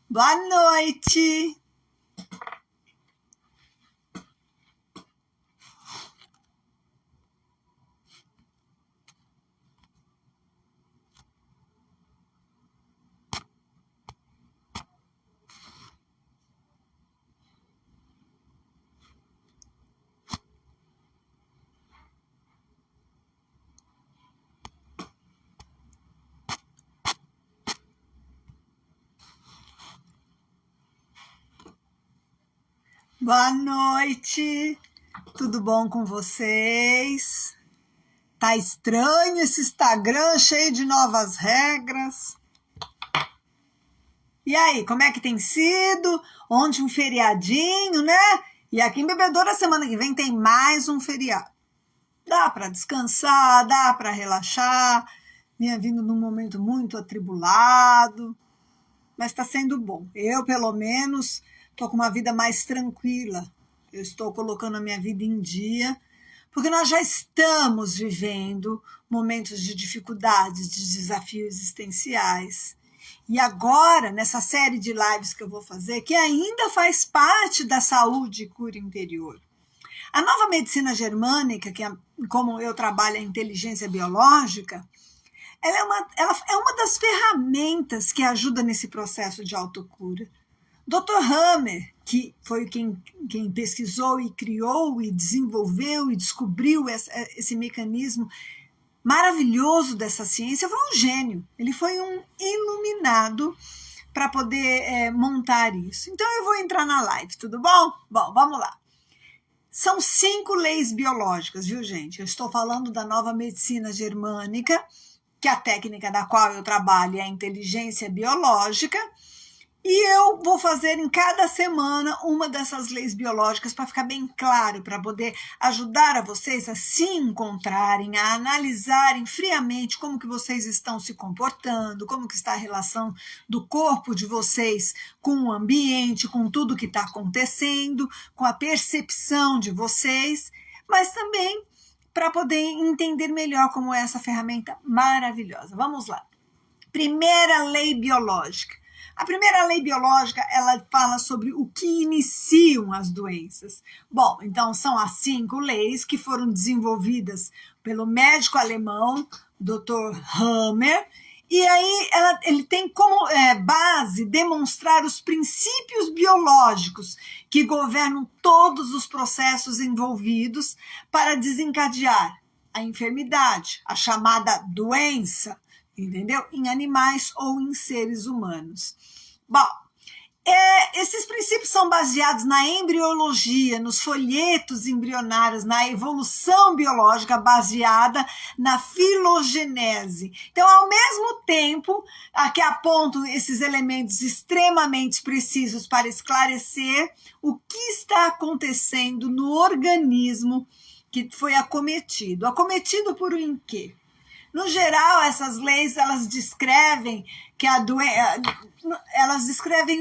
Boa noite! Boa noite! Tudo bom com vocês? Tá estranho esse Instagram cheio de novas regras. E aí, como é que tem sido? Ontem um feriadinho, né? E aqui em Bebedouro, semana que vem tem mais um feriado. Dá para descansar, dá para relaxar. Vinha vindo num momento muito atribulado, mas está sendo bom. Eu, pelo menos, estou com uma vida mais tranquila. Eu estou colocando a minha vida em dia, porque nós já estamos vivendo momentos de dificuldades, de desafios existenciais. E agora, nessa série de lives que eu vou fazer, que ainda faz parte da saúde e cura interior, a nova medicina germânica, que é como eu trabalho a inteligência biológica, ela é uma das ferramentas que ajuda nesse processo de autocura. Dr. Hammer, que foi quem pesquisou e criou e desenvolveu e descobriu esse mecanismo maravilhoso dessa ciência, foi um gênio. Ele foi um iluminado para poder montar isso. Então eu vou entrar na live, tudo bom? Bom, vamos lá. São 5 leis biológicas, viu, gente? Eu estou falando da nova medicina germânica, que a técnica da qual eu trabalho é a inteligência biológica, e eu vou fazer em cada semana uma dessas leis biológicas para ficar bem claro, para poder ajudar a vocês a se encontrarem, a analisarem friamente como que vocês estão se comportando, como que está a relação do corpo de vocês com o ambiente, com tudo que está acontecendo, com a percepção de vocês, mas também para poder entender melhor como é essa ferramenta maravilhosa. Vamos lá. Primeira lei biológica. A primeira lei biológica, ela fala sobre o que iniciam as doenças. Bom, então são as 5 leis que foram desenvolvidas pelo médico alemão, Dr. Hammer, e aí ele tem como base demonstrar os princípios biológicos que governam todos os processos envolvidos para desencadear a enfermidade, a chamada doença, entendeu? Em animais ou em seres humanos. Bom, esses princípios são baseados na embriologia, nos folhetos embrionários, na evolução biológica baseada na filogenese. Então, ao mesmo tempo que apontam esses elementos extremamente precisos para esclarecer o que está acontecendo no organismo que foi acometido. Acometido por um quê? No geral, essas leis, elas descrevem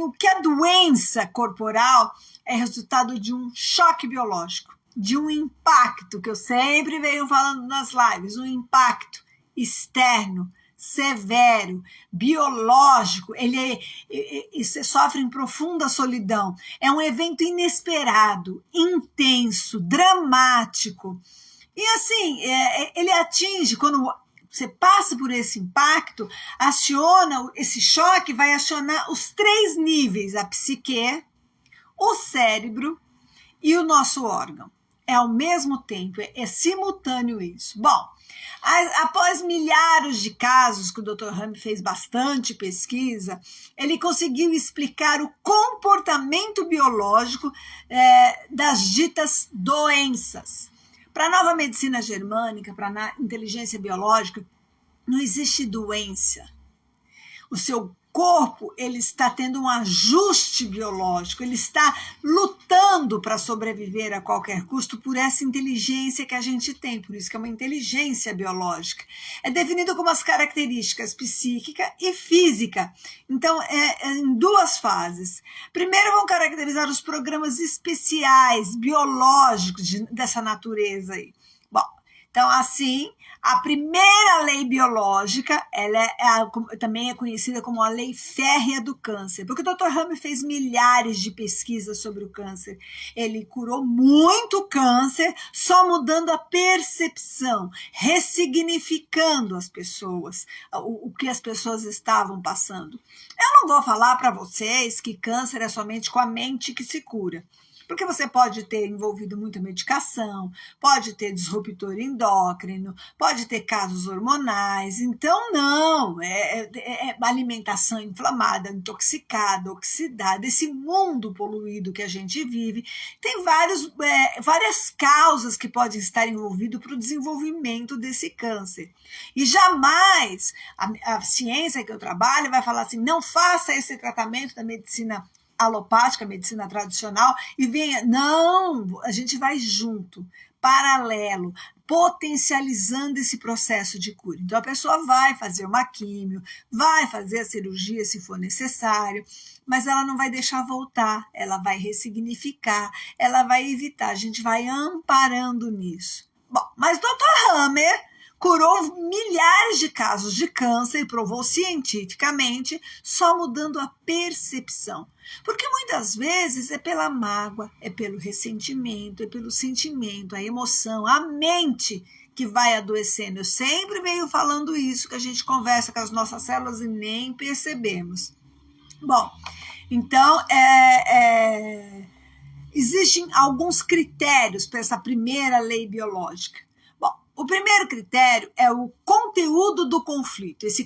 o que a doença corporal é resultado de um choque biológico, de um impacto, que eu sempre venho falando nas lives, um impacto externo, severo, biológico, você sofre em profunda solidão. É um evento inesperado, intenso, dramático. E assim, ele atinge, quando você passa por esse impacto, esse choque vai acionar os 3 níveis, a psique, o cérebro e o nosso órgão. É ao mesmo tempo, é simultâneo isso. Bom, após milhares de casos, que o Dr. Hammer fez bastante pesquisa, ele conseguiu explicar o comportamento biológico das ditas doenças. Para a nova medicina germânica, para a inteligência biológica, não existe doença. O seu corpo, ele está tendo um ajuste biológico, ele está lutando para sobreviver a qualquer custo por essa inteligência que a gente tem, por isso que é uma inteligência biológica. É definido como as características psíquica e física. Então, é em 2 fases. Primeiro, vão caracterizar os programas especiais, biológicos dessa natureza aí. Bom, Então, assim, a primeira lei biológica, também é conhecida como a lei férrea do câncer, porque o Dr. Hammer fez milhares de pesquisas sobre o câncer. Ele curou muito câncer só mudando a percepção, ressignificando as pessoas, o que as pessoas estavam passando. Eu não vou falar para vocês que câncer é somente com a mente que se cura. Porque você pode ter envolvido muita medicação, pode ter disruptor endócrino, pode ter casos hormonais. Então, não, é alimentação inflamada, intoxicada, oxidada, esse mundo poluído que a gente vive. Tem várias causas que podem estar envolvidas para o desenvolvimento desse câncer. E jamais a ciência que eu trabalho vai falar assim, não faça esse tratamento da medicina alopática, medicina tradicional, e venha. Não, a gente vai junto, paralelo, potencializando esse processo de cura. Então, a pessoa vai fazer uma químio, vai fazer a cirurgia se for necessário, mas ela não vai deixar voltar, ela vai ressignificar, ela vai evitar, a gente vai amparando nisso. Bom, mas Dr. Hammer curou milhares de casos de câncer e provou cientificamente só mudando a percepção. Porque muitas vezes é pela mágoa, é pelo ressentimento, é pelo sentimento, a emoção, a mente que vai adoecendo. Eu sempre venho falando isso, que a gente conversa com as nossas células e nem percebemos. Bom, então existem alguns critérios para essa primeira lei biológica. O primeiro critério é o conteúdo do conflito, esse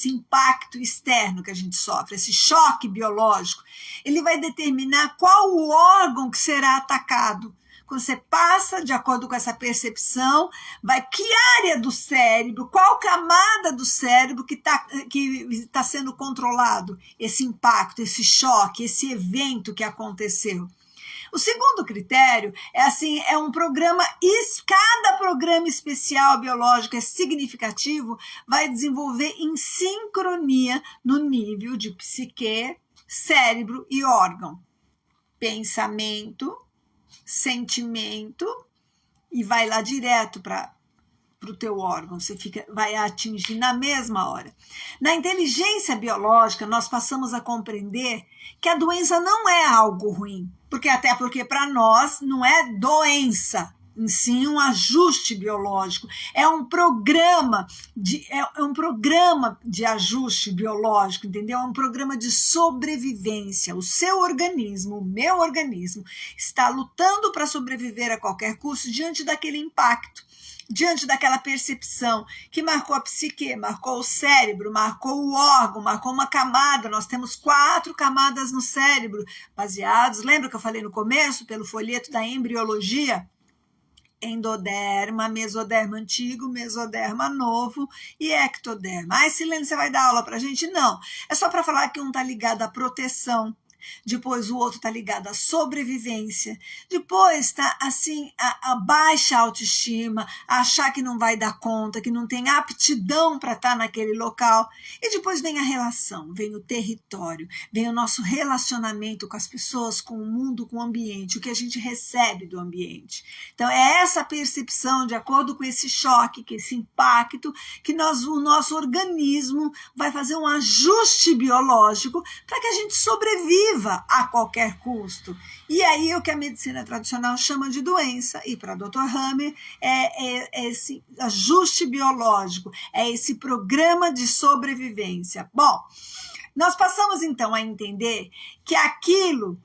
impacto externo que a gente sofre, esse choque biológico. Ele vai determinar qual o órgão que será atacado. Quando você passa, de acordo com essa percepção, que área do cérebro, qual camada do cérebro que está sendo controlado, esse impacto, esse choque, esse evento que aconteceu. O segundo critério é um programa, cada programa especial biológico é significativo, vai desenvolver em sincronia no nível de psique, cérebro e órgão. Pensamento, sentimento e vai lá direto para o teu órgão, vai atingir na mesma hora. Na inteligência biológica, nós passamos a compreender que a doença não é algo ruim, até porque para nós não é doença, em si um ajuste biológico, é um programa de ajuste biológico, entendeu? É um programa de sobrevivência. O seu organismo, o meu organismo, está lutando para sobreviver a qualquer custo diante daquele impacto, diante daquela percepção que marcou a psique, marcou o cérebro, marcou o órgão, marcou uma camada. Nós temos 4 camadas no cérebro, baseados, lembra que eu falei no começo, pelo folheto da embriologia? Endoderma, mesoderma antigo, mesoderma novo e ectoderma. Silene, você vai dar aula pra gente? Não, é só para falar que um está ligado à proteção, depois o outro está ligado à sobrevivência, depois está assim a baixa autoestima, a achar que não vai dar conta, que não tem aptidão para estar naquele local, e depois vem a relação, vem o território, vem o nosso relacionamento com as pessoas, com o mundo, com o ambiente, o que a gente recebe do ambiente. Então é essa percepção, de acordo com esse choque, com esse impacto, que o nosso organismo vai fazer um ajuste biológico para que a gente sobreviva a qualquer custo. E aí é o que a medicina tradicional chama de doença, e para Dr. Hammer é esse ajuste biológico, é esse programa de sobrevivência. Bom, nós passamos então a entender que aquilo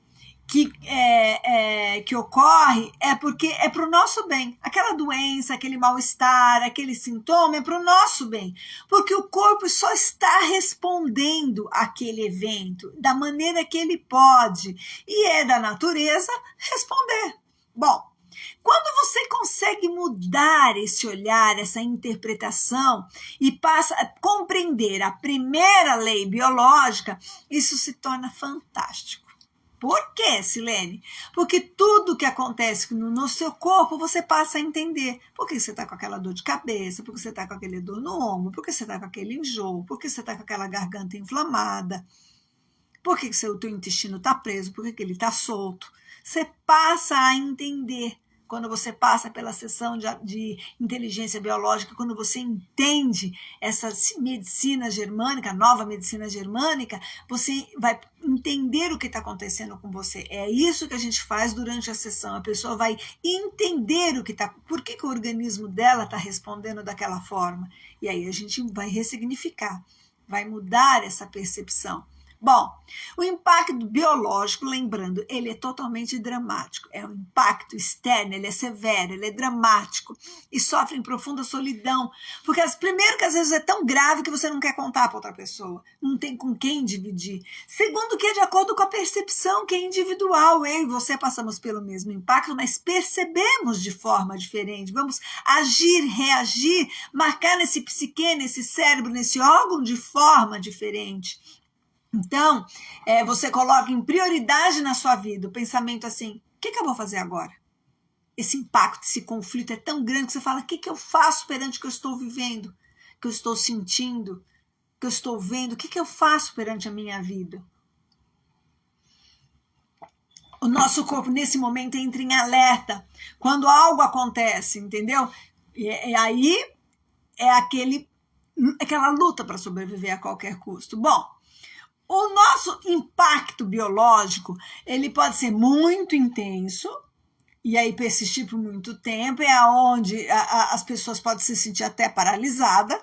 que ocorre é porque é para o nosso bem. Aquela doença, aquele mal-estar, aquele sintoma é para o nosso bem, porque o corpo só está respondendo àquele evento da maneira que ele pode, e é da natureza responder. Bom, quando você consegue mudar esse olhar, essa interpretação, e passa a compreender a primeira lei biológica, isso se torna fantástico. Por quê, Silene? Porque tudo que acontece no seu corpo, você passa a entender. Por que você está com aquela dor de cabeça? Por que você está com aquele dor no ombro? Por que você está com aquele enjoo? Por que você está com aquela garganta inflamada? Por que o teu intestino está preso? Por que ele está solto? Você passa a entender quando você passa pela sessão de inteligência biológica, quando você entende essa medicina germânica, nova medicina germânica, você vai entender o que está acontecendo com você. É isso que a gente faz durante a sessão. A pessoa vai entender por que o organismo dela está respondendo daquela forma. E aí a gente vai ressignificar, vai mudar essa percepção. Bom, o impacto biológico, lembrando, ele é totalmente dramático. É um impacto externo, ele é severo, ele é dramático e sofre em profunda solidão. Porque, primeiro, que às vezes é tão grave que você não quer contar para outra pessoa, não tem com quem dividir. Segundo, que é de acordo com a percepção, que é individual. Eu e você passamos pelo mesmo impacto, mas percebemos de forma diferente. Vamos agir, reagir, marcar nesse psique, nesse cérebro, nesse órgão de forma diferente. Então, você coloca em prioridade na sua vida o pensamento assim, o que eu vou fazer agora? Esse impacto, esse conflito é tão grande que você fala, o que eu faço perante o que eu estou vivendo, que eu estou sentindo, que eu estou vendo, o que eu faço perante a minha vida? O nosso corpo, nesse momento, entra em alerta quando algo acontece, entendeu? E aí é aquela luta para sobreviver a qualquer custo. Bom, o nosso impacto biológico, ele pode ser muito intenso e aí persistir por muito tempo, é onde as pessoas podem se sentir até paralisadas.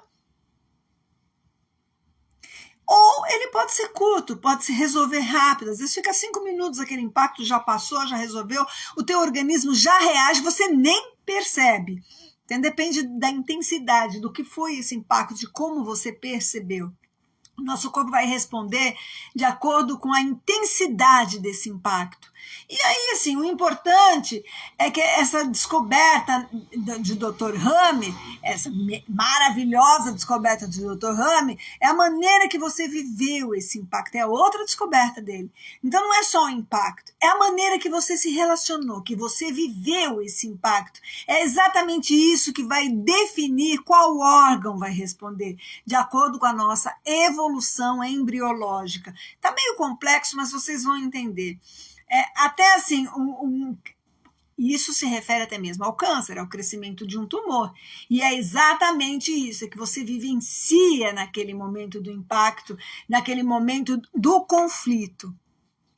Ou ele pode ser curto, pode se resolver rápido. Às vezes fica 5 minutos, aquele impacto já passou, já resolveu, o teu organismo já reage, você nem percebe. Então depende da intensidade, do que foi esse impacto, de como você percebeu. O nosso corpo vai responder de acordo com a intensidade desse impacto. E aí, assim, o importante é que essa descoberta de Dr. Ramy, essa maravilhosa descoberta de Dr. Ramy, é a maneira que você viveu esse impacto, é a outra descoberta dele. Então não é só o impacto, é a maneira que você se relacionou, que você viveu esse impacto. É exatamente isso que vai definir qual órgão vai responder, de acordo com a nossa evolução embriológica. Está meio complexo, mas vocês vão entender. Até assim, isso se refere até mesmo ao câncer, ao crescimento de um tumor. E é exatamente isso, é que você vivencia naquele momento do impacto, naquele momento do conflito,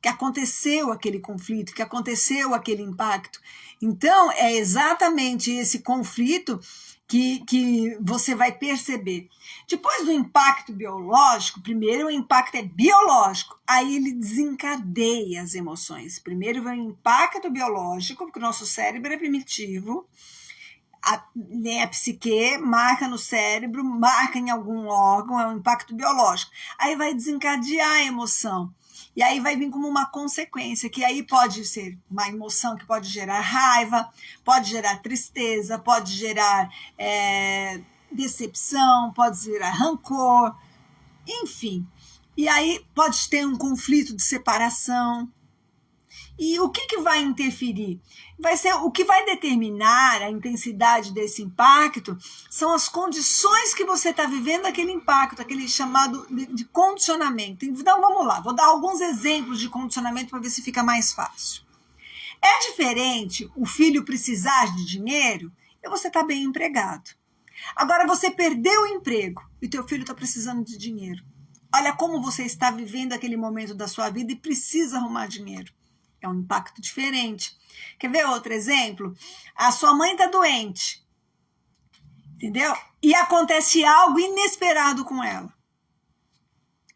que aconteceu aquele conflito, que aconteceu aquele impacto. Então, é exatamente esse conflito que você vai perceber. Depois do impacto biológico, primeiro o impacto é biológico, aí ele desencadeia as emoções. Primeiro vem o impacto biológico, porque o nosso cérebro é primitivo, a psique marca no cérebro, marca em algum órgão, é um impacto biológico. Aí vai desencadear a emoção. E aí vai vir como uma consequência, que aí pode ser uma emoção que pode gerar raiva, pode gerar tristeza, pode gerar decepção, pode gerar rancor, enfim. E aí pode ter um conflito de separação. E o que vai interferir? Vai ser o que vai determinar a intensidade desse impacto são as condições que você está vivendo aquele impacto, aquele chamado de condicionamento. Então vamos lá, vou dar alguns exemplos de condicionamento para ver se fica mais fácil. É diferente o filho precisar de dinheiro e você está bem empregado. Agora você perdeu o emprego e teu filho está precisando de dinheiro. Olha como você está vivendo aquele momento da sua vida e precisa arrumar dinheiro. É um impacto diferente. Quer ver outro exemplo? A sua mãe está doente, entendeu? E acontece algo inesperado com ela.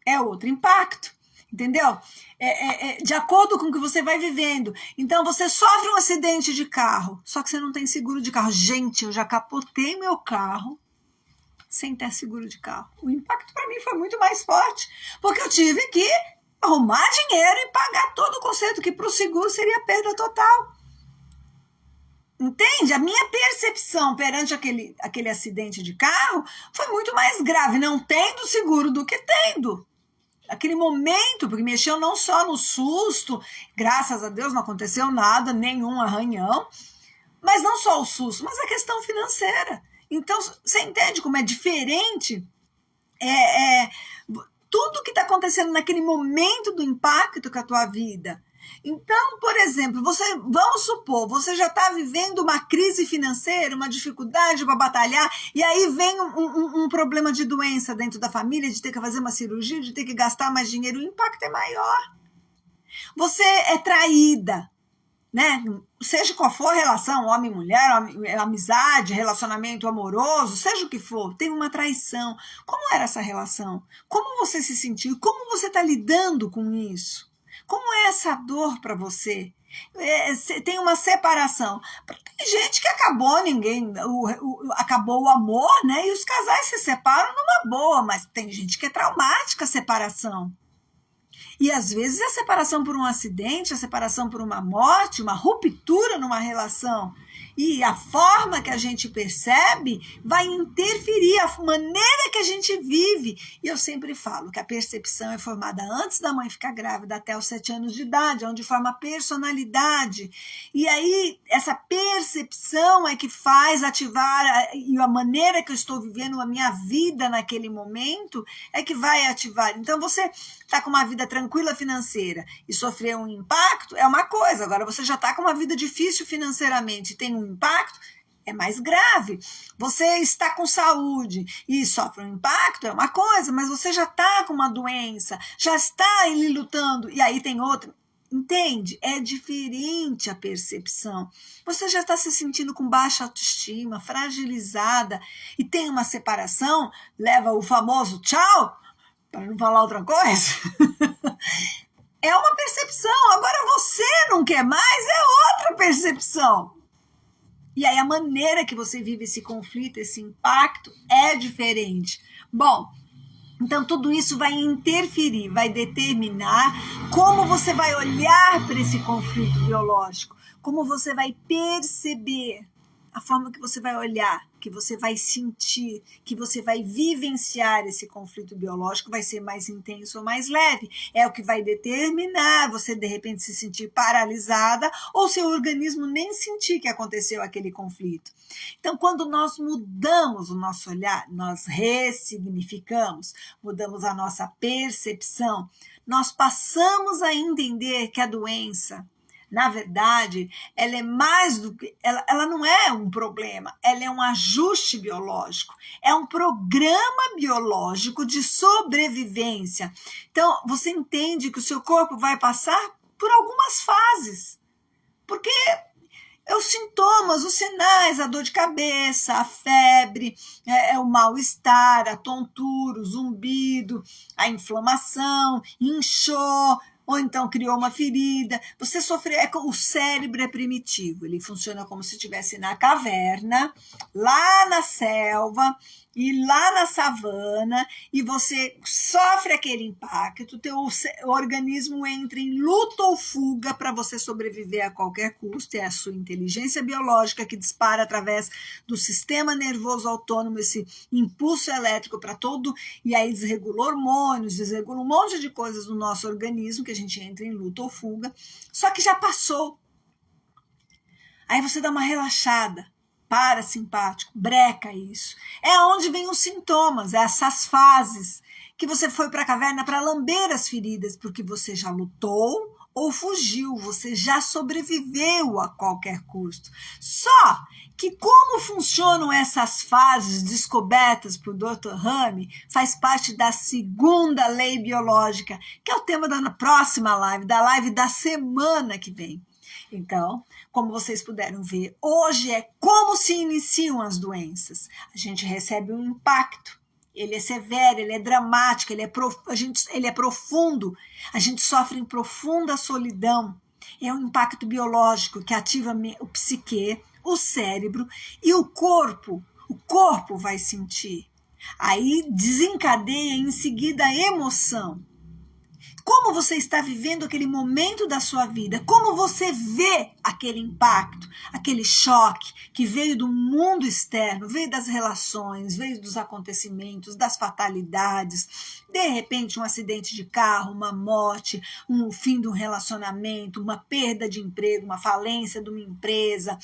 É outro impacto, entendeu? De acordo com o que você vai vivendo. Então, você sofre um acidente de carro, só que você não tem seguro de carro. Gente, eu já capotei meu carro sem ter seguro de carro. O impacto para mim foi muito mais forte, porque eu tive que arrumar dinheiro e pagar todo o conserto, que para o seguro seria perda total. Entende? A minha percepção perante aquele acidente de carro foi muito mais grave, não tendo seguro do que tendo. Aquele momento, porque mexeu não só no susto, graças a Deus não aconteceu nada, nenhum arranhão, mas não só o susto, mas a questão financeira. Então, você entende como é diferente? Tudo que está acontecendo naquele momento do impacto com a tua vida Então, por exemplo, vamos supor, você já está vivendo uma crise financeira, uma dificuldade para batalhar, e aí vem um problema de doença dentro da família, de ter que fazer uma cirurgia, de ter que gastar mais dinheiro, o impacto é maior. Você é traída, né? Seja qual for a relação, homem e mulher, amizade, relacionamento amoroso, seja o que for, tem uma traição. Como era essa relação? Como você se sentiu? Como você está lidando com isso? Como é essa dor para você? Tem uma separação. Tem gente que acabou, acabou o amor, né? E os casais se separam numa boa, mas tem gente que é traumática a separação. E às vezes a separação por um acidente, a separação por uma morte, uma ruptura numa relação. E a forma que a gente percebe vai interferir a maneira que a gente vive. E eu sempre falo que a percepção é formada antes da mãe ficar grávida, até os 7 anos de idade, onde forma a personalidade. E aí, essa percepção é que faz ativar, e a maneira que eu estou vivendo a minha vida naquele momento é que vai ativar. Então, você está com uma vida tranquila financeira e sofreu um impacto, é uma coisa. Agora, você já está com uma vida difícil financeiramente, tem um impacto, é mais grave. Você está com saúde e sofre um impacto, é uma coisa, mas você já está com uma doença, já está ali lutando, e aí tem outra. Entende? É diferente a percepção. Você já está se sentindo com baixa autoestima, fragilizada, e tem uma separação, leva o famoso tchau, para não falar outra coisa. É uma percepção. Agora você não quer mais, é outra percepção. E aí a maneira que você vive esse conflito, esse impacto é diferente. Bom, então tudo isso vai interferir, vai determinar como você vai olhar para esse conflito biológico, como você vai perceber, a forma que você vai olhar, que você vai sentir, que você vai vivenciar esse conflito biológico, vai ser mais intenso ou mais leve. É o que vai determinar você, de repente, se sentir paralisada ou seu organismo nem sentir que aconteceu aquele conflito. Então, quando nós mudamos o nosso olhar, nós ressignificamos, mudamos a nossa percepção, nós passamos a entender que a doença, na verdade, ela é mais do que. Ela não é um problema, ela é um ajuste biológico, é um programa biológico de sobrevivência. Então, você entende que o seu corpo vai passar por algumas fases, porque os sintomas, os sinais, a dor de cabeça, a febre, o mal-estar, a tontura, o zumbido, a inflamação, inchou, ou então criou uma ferida. Você sofreu, o cérebro é primitivo, ele funciona como se estivesse na caverna, lá na selva, e lá na savana, e você sofre aquele impacto, teu organismo entra em luta ou fuga para você sobreviver a qualquer custo, é a sua inteligência biológica que dispara através do sistema nervoso autônomo esse impulso elétrico para todo, e aí desregula hormônios, desregula um monte de coisas no nosso organismo, que a gente entra em luta ou fuga, só que já passou. Aí você dá uma relaxada, parasimpático, breca isso. É onde vem os sintomas, essas fases que você foi para a caverna para lamber as feridas, porque você já lutou ou fugiu, você já sobreviveu a qualquer custo. Só que como funcionam essas fases descobertas por Dr. Ramy faz parte da segunda lei biológica, que é o tema da próxima live, da live da semana que vem. Então, como vocês puderam ver, hoje é como se iniciam as doenças. A gente recebe um impacto, ele é severo, ele é dramático, ele é profundo, a gente sofre em profunda solidão. É um impacto biológico que ativa o psique, o cérebro e o corpo. O corpo vai sentir. Aí desencadeia em seguida a emoção. Como você está vivendo aquele momento da sua vida? Como você vê aquele impacto, aquele choque que veio do mundo externo, veio das relações, veio dos acontecimentos, das fatalidades, de repente um acidente de carro, uma morte, um fim de um relacionamento, uma perda de emprego, uma falência de uma empresa,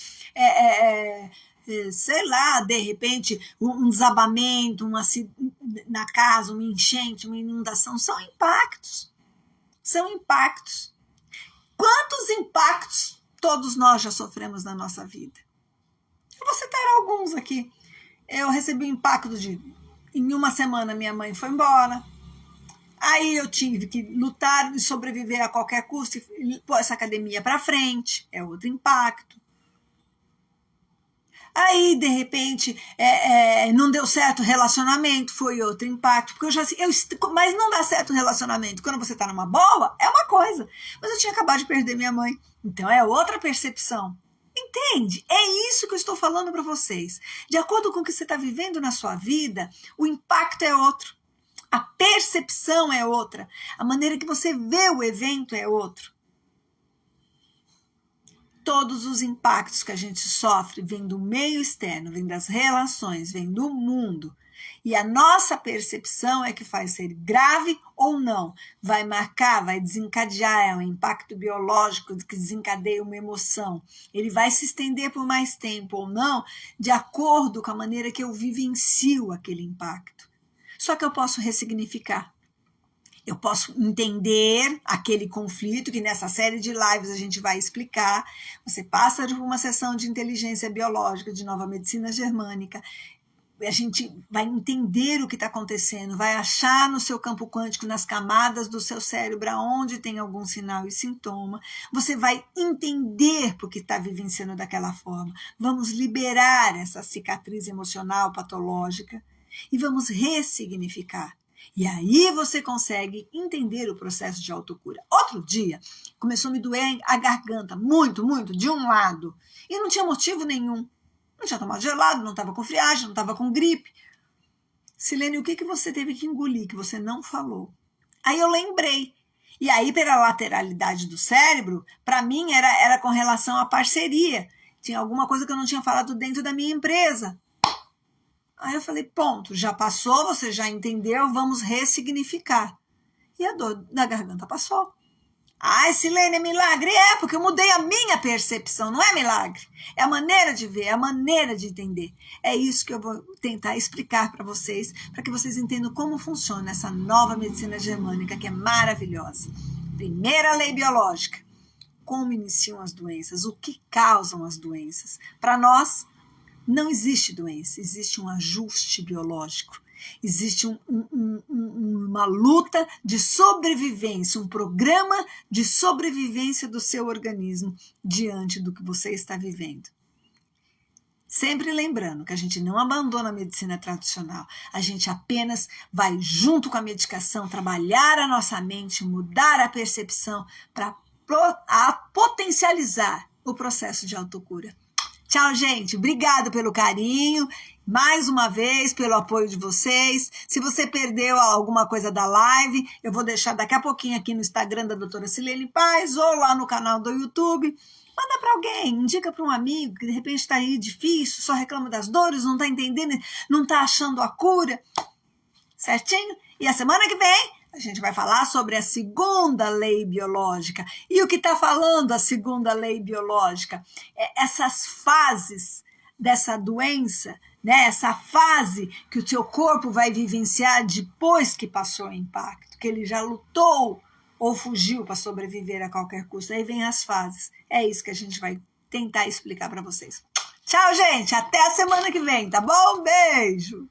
sei lá, de repente um desabamento, na casa, uma enchente, uma inundação, são impactos. São impactos. Quantos impactos todos nós já sofremos na nossa vida? Eu vou citar alguns aqui. Eu recebi o impacto de, em uma semana, minha mãe foi embora. Aí eu tive que lutar e sobreviver a qualquer custo e pôr essa academia para frente. É outro impacto. Aí, de repente, não deu certo o relacionamento, foi outro impacto. Porque mas não dá certo o relacionamento. Quando você está numa boa, é uma coisa. Mas eu tinha acabado de perder minha mãe. Então, é outra percepção. Entende? É isso que eu estou falando para vocês. De acordo com o que você está vivendo na sua vida, o impacto é outro. A percepção é outra. A maneira que você vê o evento é outro. Todos os impactos que a gente sofre vêm do meio externo, vêm das relações, vêm do mundo. E a nossa percepção é que faz ser grave ou não. Vai marcar, vai desencadear, é um impacto biológico que desencadeia uma emoção. Ele vai se estender por mais tempo ou não, de acordo com a maneira que eu vivencio aquele impacto. Só que eu posso ressignificar. Eu posso entender aquele conflito que nessa série de lives a gente vai explicar. Você passa por uma sessão de inteligência biológica, de nova medicina germânica. A gente vai entender o que está acontecendo, vai achar no seu campo quântico, nas camadas do seu cérebro, onde tem algum sinal e sintoma. Você vai entender por que está vivenciando daquela forma. Vamos liberar essa cicatriz emocional patológica e vamos ressignificar. E aí você consegue entender o processo de autocura. Outro dia, começou a me doer a garganta, muito, de um lado. E não tinha motivo nenhum. Não tinha tomado gelado, não estava com friagem, não estava com gripe. Silene, o que você teve que engolir, que você não falou? Aí eu lembrei. E aí, pela lateralidade do cérebro, para mim era com relação à parceria. Tinha alguma coisa que eu não tinha falado dentro da minha empresa. Aí eu falei, ponto, já passou, você já entendeu, vamos ressignificar. E a dor da garganta passou. Ai, Silene, é milagre? É, porque eu mudei a minha percepção, não é milagre. É a maneira de ver, é a maneira de entender. É isso que eu vou tentar explicar para vocês, para que vocês entendam como funciona essa nova medicina germânica, que é maravilhosa. Primeira lei biológica. Como iniciam as doenças, o que causam as doenças. Para nós, não existe doença, existe um ajuste biológico, existe uma luta de sobrevivência, um programa de sobrevivência do seu organismo diante do que você está vivendo. Sempre lembrando que a gente não abandona a medicina tradicional, a gente apenas vai junto com a medicação trabalhar a nossa mente, mudar a percepção para potencializar o processo de autocura. Tchau, gente. Obrigado pelo carinho. Mais uma vez, pelo apoio de vocês. Se você perdeu alguma coisa da live, eu vou deixar daqui a pouquinho aqui no Instagram da doutora Silene Paz ou lá no canal do YouTube. Manda para alguém, indica para um amigo que de repente está aí difícil, só reclama das dores, não está entendendo, não está achando a cura. Certinho? E a semana que vem a gente vai falar sobre a segunda lei biológica. E o que está falando a segunda lei biológica? Essas fases dessa doença, né? Essa fase que o seu corpo vai vivenciar depois que passou o impacto, que ele já lutou ou fugiu para sobreviver a qualquer custo. Aí vem as fases. É isso que a gente vai tentar explicar para vocês. Tchau, gente. Até a semana que vem, tá bom? Beijo!